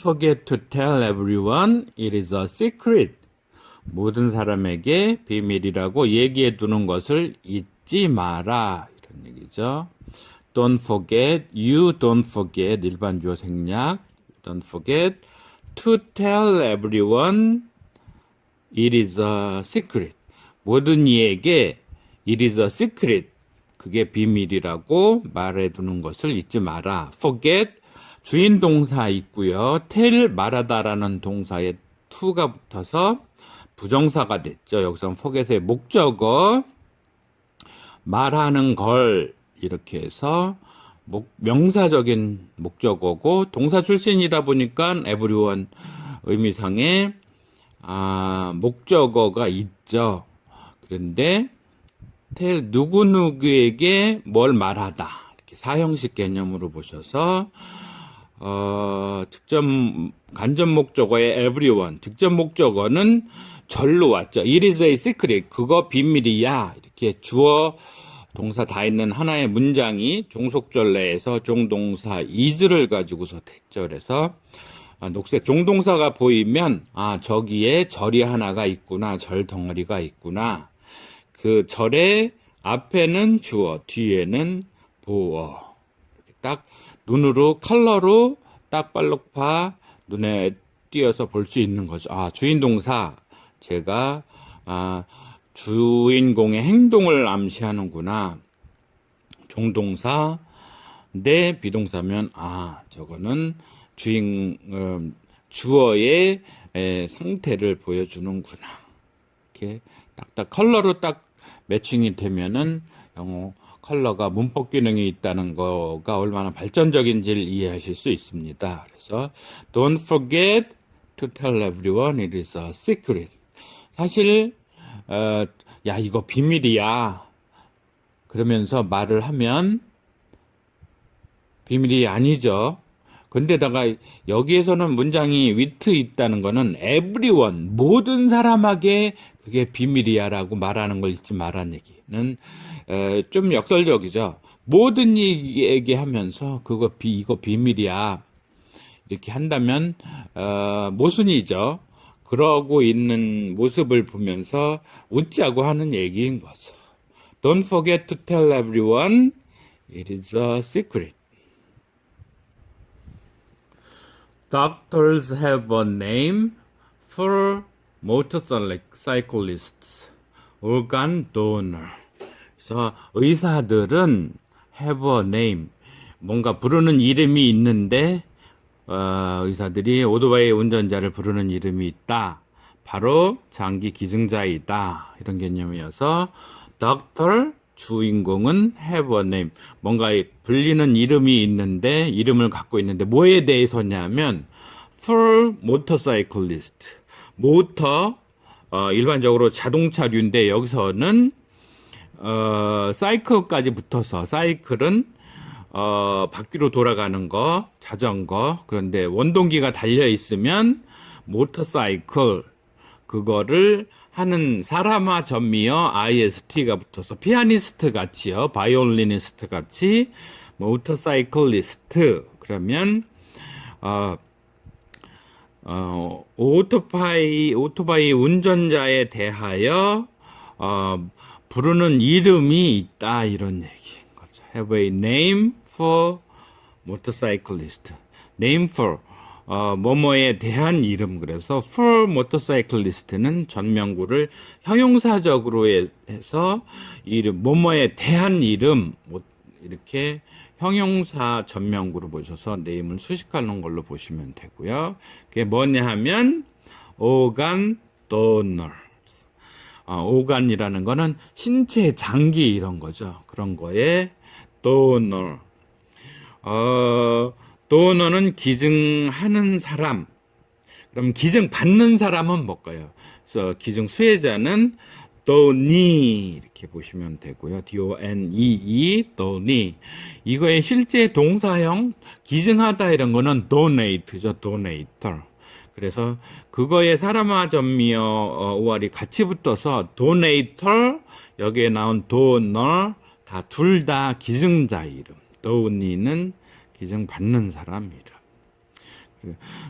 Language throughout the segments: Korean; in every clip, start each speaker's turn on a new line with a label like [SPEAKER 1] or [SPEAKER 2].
[SPEAKER 1] forget to tell everyone it is a secret. 모든 사람에게 비밀이라고 얘기해 두는 것을 잊지 마라. 이런 얘기죠. Don't forget, you don't forget, 일반 주어 생략. Don't forget to tell everyone it is a secret. 모든 이에게 it is a secret. 그게 비밀이라고 말해두는 것을 잊지 마라. forget, 주인 동사 있고요. tell, 말하다라는 동사에 to가 붙어서 부정사가 됐죠. 여기서 forget의 목적어, 말하는 걸 이렇게 해서 명사적인 목적어고 동사 출신이다 보니까 everyone 의미상에 목적어가 있죠. 그런데 tell 누구누구에게 뭘 말하다 이렇게 사형식 개념으로 보셔서 간접 목적어의 everyone, 직접 목적어는 절로 왔죠. It is a secret. 그거 비밀이야. 이렇게 주어 동사 다 있는 하나의 문장이 종속절 내에서 종동사 is를 가지고서 됐죠. 그래서 녹색 종동사가 보이면 저기에 절이 하나가 있구나. 절 덩어리가 있구나. 그 절의 앞에는 주어, 뒤에는 보어. 이렇게 딱 눈으로 컬러로 딱 빨록파 눈에 띄어서 볼 수 있는 거죠. 주인 동사 제가 주인공의 행동을 암시하는구나. 종동사 내 비동사면 저거는 주어의 상태를 보여주는구나. 이렇게 딱딱 컬러로 딱 매칭이 되면은 영어 컬러가 문법 기능이 있다는 거가 얼마나 발전적인지를 이해하실 수 있습니다. 그래서 don't forget to tell everyone it is a secret. 사실 야 이거 비밀이야 그러면서 말을 하면 비밀이 아니죠. 근데다가 여기에서는 문장이 with 있다는 거는 everyone, 모든 사람에게 그게 비밀이야 라고 말하는 걸 잊지 말라는 얘기는 좀 역설적이죠. 모든 얘기하면서 이거 비밀이야 이렇게 한다면 모순이죠. 그러고 있는 모습을 보면서 웃자고 하는 얘기인 거죠. Don't forget to tell everyone it is a secret. Doctors have a name for motorcyclists, organ donor. 그래서 의사들은 have a name, 뭔가 부르는 이름이 있는데 의사들이 오토바이 운전자를 부르는 이름이 있다. 바로 장기 기증자이다. 이런 개념이어서 doctor, 주인공은 have a name. 뭔가 불리는 이름이 있는데 이름을 갖고 있는데 뭐에 대해서냐면 for motorcyclist. 모터 일반적으로 자동차류인데 여기서는 사이클까지 붙어서 사이클은 바퀴로 돌아가는 거, 자전거. 그런데 원동기가 달려 있으면 모터사이클 그거를 하는 사람아 전미어 IST가 붙어서 피아니스트 같이요, 바이올리니스트 같이 모터사이클리스트 그러면 오토바이 운전자에 대하여 부르는 이름이 있다 이런 얘기인 거죠. Have a name for motorcyclist. Name for 뭐뭐에 대한 이름. 그래서 for motorcyclist는 전명구를 형용사적으로 해서 이름 뭐뭐에 대한 이름 이렇게 형용사 전명구로 보셔서 name을 수식하는 걸로 보시면 되고요. 그게 뭐냐 하면 organ donor. organ이라는 거는 신체 장기 이런 거죠. 그런 거에 donor. 도너는 기증하는 사람. 그럼 기증 받는 사람은 뭘까요? 그래서 기증 수혜자는 donee 이렇게 보시면 되고요. donee, donee. 이거의 실제 동사형 기증하다 이런 거는 donate죠. donator. 그래서 그거에 사람아 전미어 오알이 같이 붙어서 donator 여기에 나온 donor 둘 다 기증자 이름. donee는 기증 받는 사람 이름.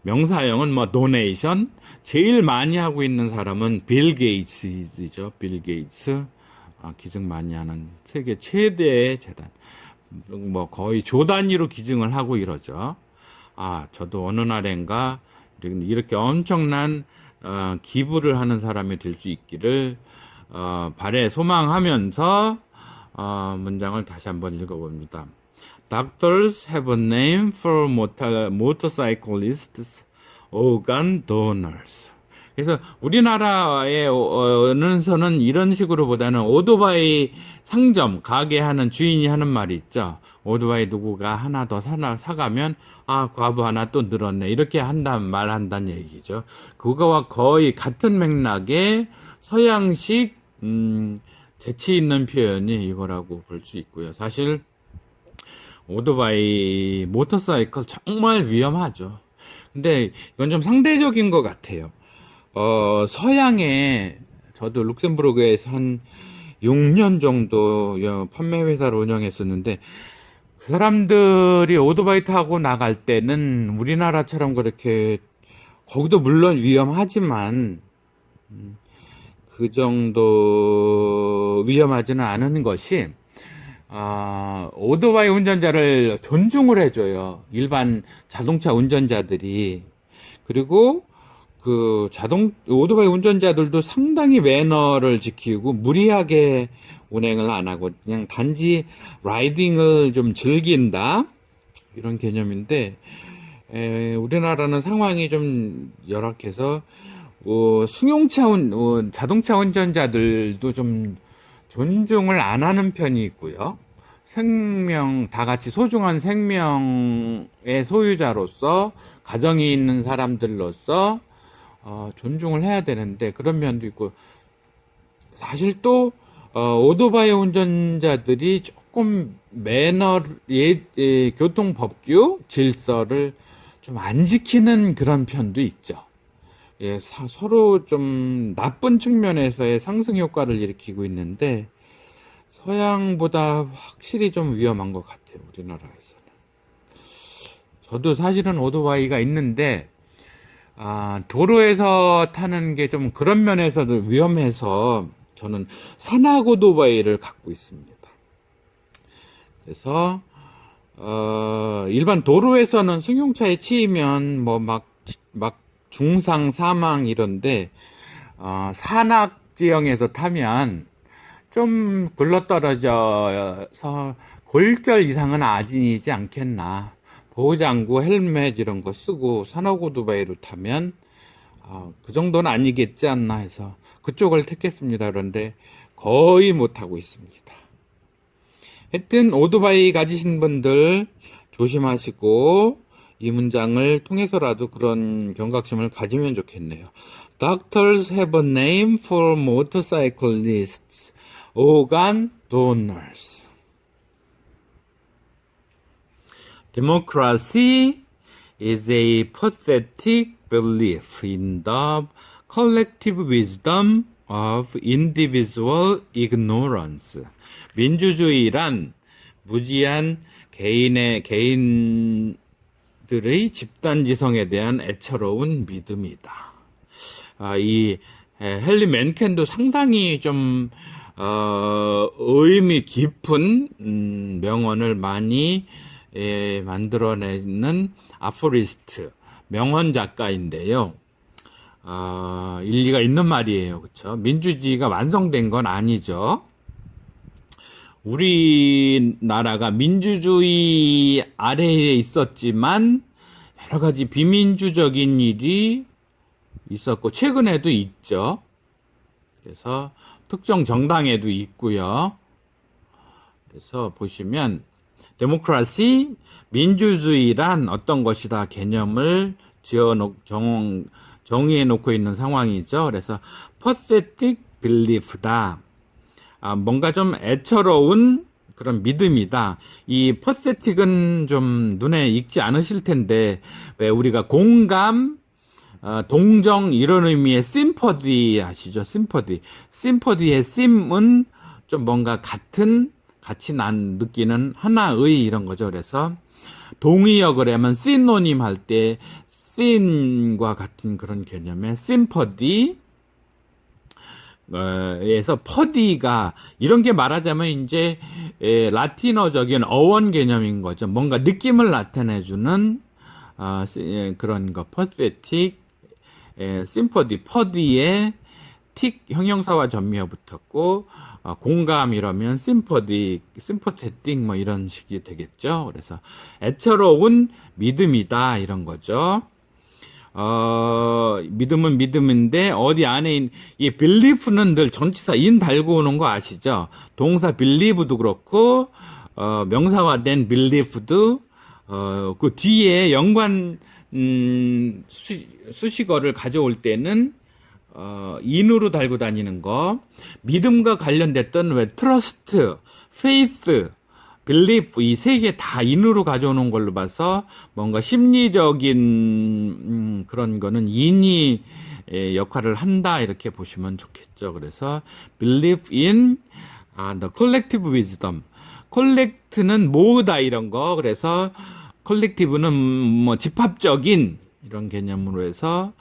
[SPEAKER 1] 명사형은 뭐 donation. 제일 많이 하고 있는 사람은 빌 게이츠죠. 빌 게이츠. 기증 많이 하는 세계 최대의 재단. 뭐 거의 조 단위로 기증을 하고 이러죠. 저도 어느 날엔가 이렇게 엄청난 기부를 하는 사람이 될 수 있기를 소망하면서 문장을 다시 한번 읽어봅니다. Doctors have a name for motorcyclists, organ donors. 그래서 우리나라에서는 이런 식으로 보다는 오토바이 상점, 가게 하는 주인이 하는 말이 있죠. 오토바이 누구가 하나 더 사가면 과부 하나 또 늘었네. 이렇게 말한다는 얘기죠. 그거와 거의 같은 맥락의 서양식 재치 있는 표현이 이거라고 볼 수 있고요. 사실 오토바이, 모터사이클 정말 위험하죠. 근데 이건 좀 상대적인 것 같아요. 서양에 저도 룩셈부르크에서 한 6년 정도 판매 회사를 운영했었는데 그 사람들이 오토바이 타고 나갈 때는 우리나라처럼 그렇게 거기도 물론 위험하지만 그 정도 위험하지는 않은 것이 오토바이 운전자를 존중을 해줘요. 일반 자동차 운전자들이. 그리고 오토바이 운전자들도 상당히 매너를 지키고 무리하게 운행을 안 하고 그냥 단지 라이딩을 좀 즐긴다. 이런 개념인데, 우리나라는 상황이 좀 열악해서, 자동차 운전자들도 좀 존중을 안 하는 편이 있고요. 다 같이 소중한 생명의 소유자로서, 가정이 있는 사람들로서, 존중을 해야 되는데, 그런 면도 있고, 사실 또, 오토바이 운전자들이 조금 교통법규, 질서를 좀 안 지키는 그런 편도 있죠. 서로 좀 나쁜 측면에서의 상승 효과를 일으키고 있는데, 서양보다 확실히 좀 위험한 것 같아요, 우리나라에서는. 저도 사실은 오토바이가 있는데, 도로에서 타는 게 좀 그런 면에서도 위험해서 저는 산악 오토바이를 갖고 있습니다. 그래서 일반 도로에서는 승용차에 치이면 막 중상 사망 이런데 산악 지형에서 타면 좀 굴러떨어져서 골절 이상은 아니지 않겠나. 보호장구, 헬멧 이런 거 쓰고 산악 오토바이로 타면 그 정도는 아니겠지 않나 해서 그쪽을 택했습니다. 그런데 거의 못하고 있습니다. 하여튼 오토바이 가지신 분들 조심하시고 이 문장을 통해서라도 그런 경각심을 가지면 좋겠네요. Doctors have a name for motorcyclists, organ donors. Democracy is a pathetic belief in the collective wisdom of individual ignorance. 민주주의란 무지한 개인들의 집단지성에 대한 애처로운 믿음이다. 이 헨리 맨켄도 상당히 좀 의미 깊은 명언을 많이 만들어내는 아포리스트 명언 작가인데요. 일리가 있는 말이에요. 그렇죠? 민주주의가 완성된 건 아니죠. 우리나라가 민주주의 아래에 있었지만 여러 가지 비민주적인 일이 있었고 최근에도 있죠. 그래서 특정 정당에도 있고요. 그래서 보시면 데모크라시, 민주주의란 어떤 것이다 개념을 정의해 놓고 있는 상황이죠. 그래서 pathetic belief다. 뭔가 좀 애처로운 그런 믿음이다. 이 pathetic은 좀 눈에 익지 않으실 텐데 왜 우리가 공감, 동정 이런 의미의 sympathy 아시죠? sympathy의 sim은 좀 뭔가 같이 느끼는 하나의 이런 거죠. 그래서 동의역을 하면 synonym 할 때 씬과 같은 그런 개념의 심퍼디, 에서 퍼디가 이런 게 말하자면 이제 라틴어적인 어원 개념인 거죠. 뭔가 느낌을 나타내주는 그런 거 퍼스페틱, 심퍼디, 퍼디에 틱 형용사와 전미어 붙었고 공감 이러면 심퍼디, 심퍼테틱 뭐 이런 식이 되겠죠. 그래서 애처로운 믿음이다 이런 거죠. 믿음은 믿음인데 어디 안에 이 believe는 늘 전치사 in 달고 오는 거 아시죠? 동사 believe도 그렇고 명사화된 believe도 그 뒤에 연관 수식어를 가져올 때는 in으로 달고 다니는 거. 믿음과 관련됐던 왜 trust, faith, belief 이 세 개 다 in으로 가져오는 걸로 봐서 뭔가 심리적인 그런 거는 in이 역할을 한다 이렇게 보시면 좋겠죠. 그래서 believe in the collective wisdom. collect는 모으다 이런 거. 그래서 collective는 뭐 집합적인 이런 개념으로 해서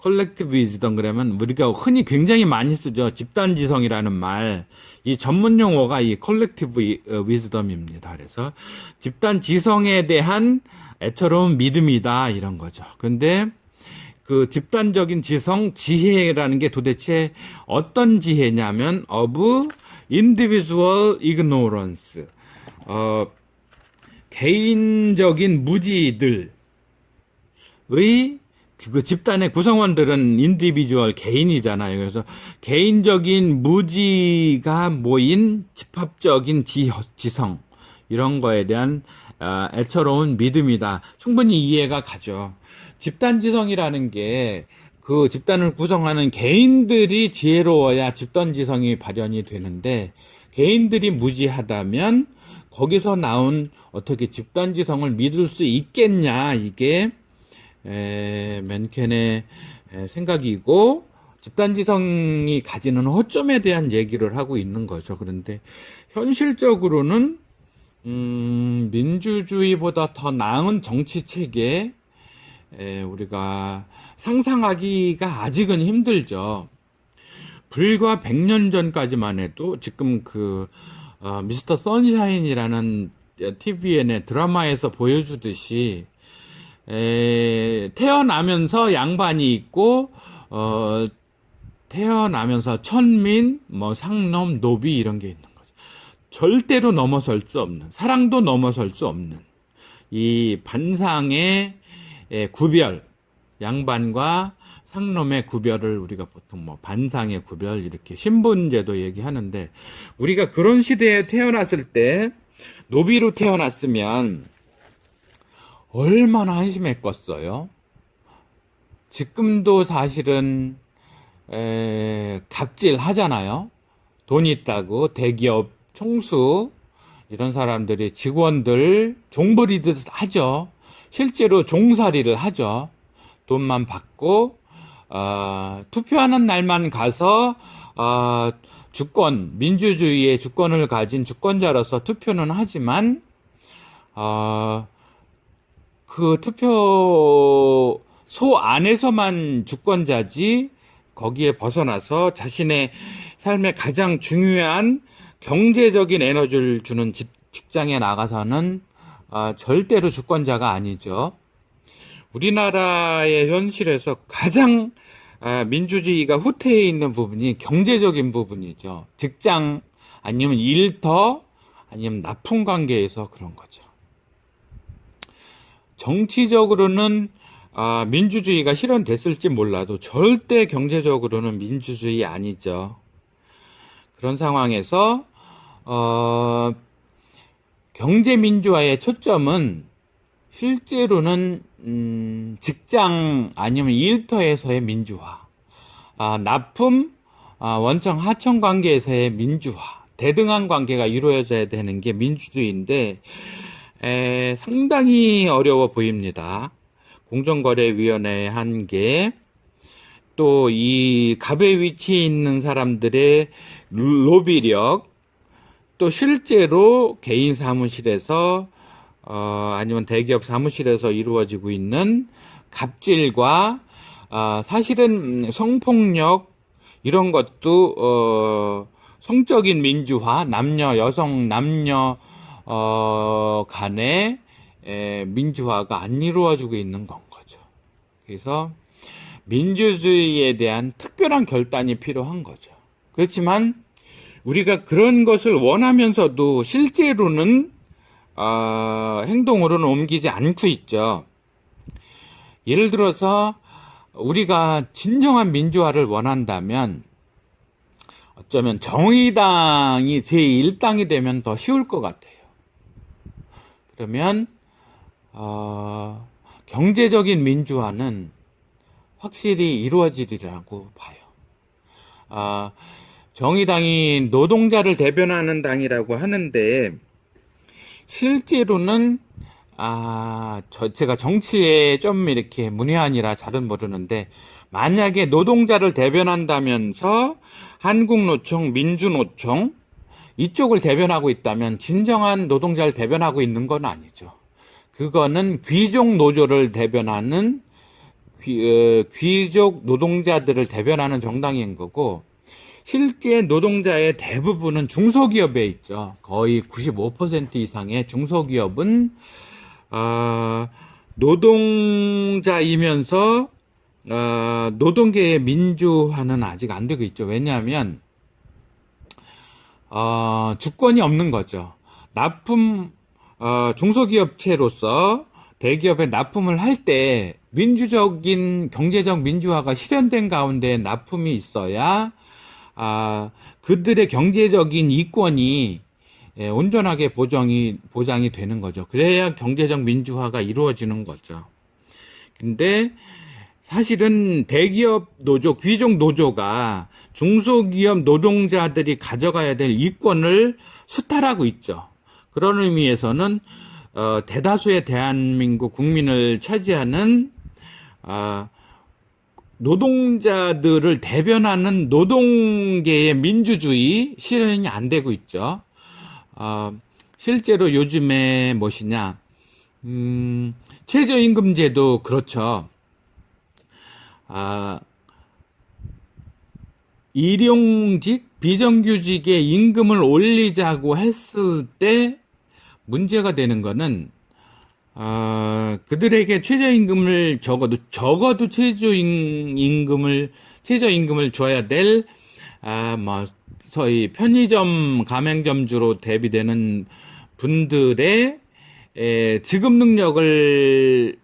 [SPEAKER 1] collective wisdom 그러면 우리가 흔히 굉장히 많이 쓰죠. 집단지성이라는 말. 이 전문 용어가 이 collective wisdom입니다. 그래서 집단지성에 대한 애처로운 믿음이다 이런 거죠. 근데 그 집단적인 지성, 지혜라는 게 도대체 어떤 지혜냐면 of individual ignorance. 개인적인 무지들의 그 집단의 구성원들은 인디비주얼 개인이잖아요. 그래서 개인적인 무지가 모인 집합적인 지성 이런 거에 대한 애처로운 믿음이다. 충분히 이해가 가죠. 집단지성이라는 게 그 집단을 구성하는 개인들이 지혜로워야 집단지성이 발현이 되는데 개인들이 무지하다면 거기서 나온 어떻게 집단지성을 믿을 수 있겠냐 이게 맨켄의 생각이고 집단지성이 가지는 허점에 대한 얘기를 하고 있는 거죠. 그런데 현실적으로는 민주주의보다 더 나은 정치체계 우리가 상상하기가 아직은 힘들죠. 불과 100년 전까지만 해도 지금 그 미스터 선샤인이라는 TVN의 드라마에서 보여주듯이 태어나면서 양반이 있고 태어나면서 천민, 뭐 상놈, 노비 이런 게 있는 거죠. 절대로 넘어설 수 없는, 사랑도 넘어설 수 없는 이 반상의 구별, 양반과 상놈의 구별을 우리가 보통 뭐 반상의 구별 이렇게 신분제도 얘기하는데 우리가 그런 시대에 태어났을 때 노비로 태어났으면 얼마나 한심했겠어요. 지금도 사실은 갑질하잖아요. 돈 있다고 대기업 총수 이런 사람들이 직원들 종부리듯 하죠. 실제로 종살이를 하죠. 돈만 받고 투표하는 날만 가서 주권, 민주주의의 주권을 가진 주권자로서 투표는 하지만 그 투표소 안에서만 주권자지 거기에 벗어나서 자신의 삶의 가장 중요한 경제적인 에너지를 주는 직장에 나가서는 절대로 주권자가 아니죠. 우리나라의 현실에서 가장 민주주의가 후퇴해 있는 부분이 경제적인 부분이죠. 직장 아니면 일터 아니면 납품 관계에서 그런 거죠. 정치적으로는 민주주의가 실현됐을지 몰라도 절대 경제적으로는 민주주의 아니죠. 그런 상황에서 경제민주화의 초점은 실제로는 직장 아니면 일터에서의 민주화, 납품, 원청 하청 관계에서의 민주화, 대등한 관계가 이루어져야 되는 게 민주주의인데 상당히 어려워 보입니다. 공정거래위원회의 한계, 또 이 갑의 위치에 있는 사람들의 로비력, 또 실제로 개인 사무실에서 아니면 대기업 사무실에서 이루어지고 있는 갑질과 사실은 성폭력 이런 것도 성적인 민주화, 남녀, 여성, 남녀 간의 민주화가 안 이루어지고 있는 건 거죠. 그래서 민주주의에 대한 특별한 결단이 필요한 거죠. 그렇지만 우리가 그런 것을 원하면서도 실제로는 행동으로는 옮기지 않고 있죠. 예를 들어서 우리가 진정한 민주화를 원한다면 어쩌면 정의당이 제1당이 되면 더 쉬울 것 같아요. 그러면 경제적인 민주화는 확실히 이루어지리라고 봐요. 정의당이 노동자를 대변하는 당이라고 하는데 실제로는 제가 정치에 좀 이렇게 문외한이라 잘은 모르는데 만약에 노동자를 대변한다면서 한국노총, 민주노총 이쪽을 대변하고 있다면 진정한 노동자를 대변하고 있는 건 아니죠. 그거는 귀족 노조를 대변하는 귀족 노동자들을 대변하는 정당인 거고 실제 노동자의 대부분은 중소기업에 있죠. 거의 95% 이상의 중소기업은 노동자이면서 노동계의 민주화는 아직 안 되고 있죠. 왜냐하면 주권이 없는 거죠. 중소기업체로서 대기업에 납품을 할 때 민주적인 경제적 민주화가 실현된 가운데 납품이 있어야 그들의 경제적인 이권이 온전하게 보장이 되는 거죠. 그래야 경제적 민주화가 이루어지는 거죠. 근데 사실은 대기업 노조, 귀족 노조가 중소기업 노동자들이 가져가야 될 이권을 수탈하고 있죠. 그런 의미에서는 대다수의 대한민국 국민을 차지하는 노동자들을 대변하는 노동계의 민주주의 실현이 안 되고 있죠. 실제로 요즘에 무엇이냐, 최저임금제도 그렇죠. 일용직, 비정규직의 임금을 올리자고 했을 때 문제가 되는 거는 그들에게 최저임금을 적어도 최저임금을 줘야 될 소위 편의점 가맹점주로 대비되는 분들의 지급 능력을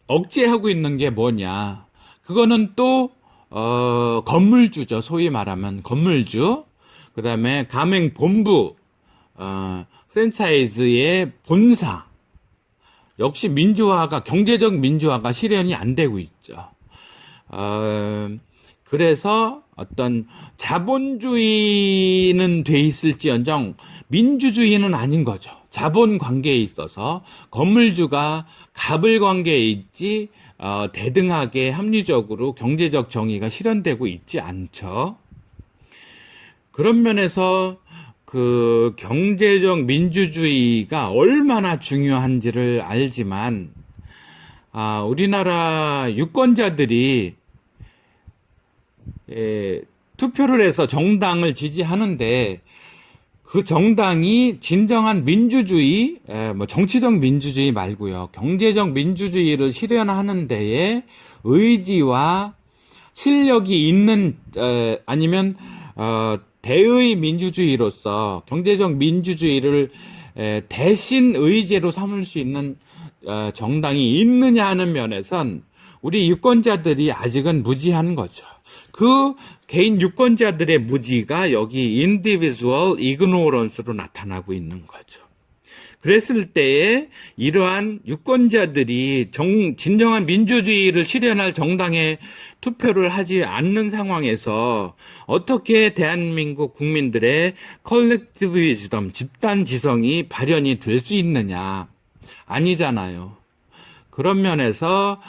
[SPEAKER 1] 억제하고 있는 게 뭐냐? 그거는 또 건물주죠. 소위 말하면 건물주. 그다음에 가맹본부, 프랜차이즈의 본사. 역시 경제적 민주화가 실현이 안 되고 있죠. 그래서 어떤 자본주의는 돼 있을지언정 민주주의는 아닌 거죠. 자본 관계에 있어서 건물주가 갑을 관계에 있지 대등하게 합리적으로 경제적 정의가 실현되고 있지 않죠. 그런 면에서 그 경제적 민주주의가 얼마나 중요한지를 알지만 우리나라 유권자들이 투표를 해서 정당을 지지하는데 그 정당이 진정한 민주주의, 정치적 민주주의 말고요. 경제적 민주주의를 실현하는 데에 의지와 실력이 있는, 아니면, 대의 민주주의로서 경제적 민주주의를 대신 의제로 삼을 수 있는 정당이 있느냐 하는 면에선 우리 유권자들이 아직은 무지한 거죠. 그 개인 유권자들의 무지가 여기 individual ignorance로 나타나고 있는 거죠. 그랬을 때에 이러한 유권자들이 진정한 민주주의를 실현할 정당에 투표를 하지 않는 상황에서 어떻게 대한민국 국민들의 컬렉티브 위즈덤, 집단 지성이 발현이 될 수 있느냐? 아니잖아요. 그런 면에서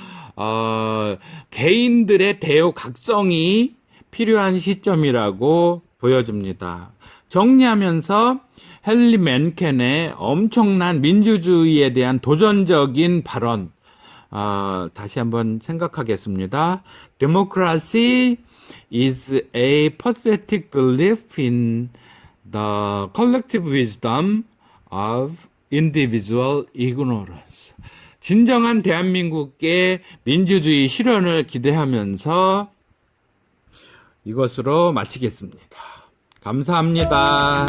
[SPEAKER 1] 개인들의 대우각성이 필요한 시점이라고 보여집니다. 정리하면서 헨리 맨켄의 엄청난 민주주의에 대한 도전적인 발언, 다시 한번 생각하겠습니다. Democracy is a pathetic belief in the collective wisdom of individual ignorance. 진정한 대한민국의 민주주의 실현을 기대하면서 이것으로 마치겠습니다. 감사합니다.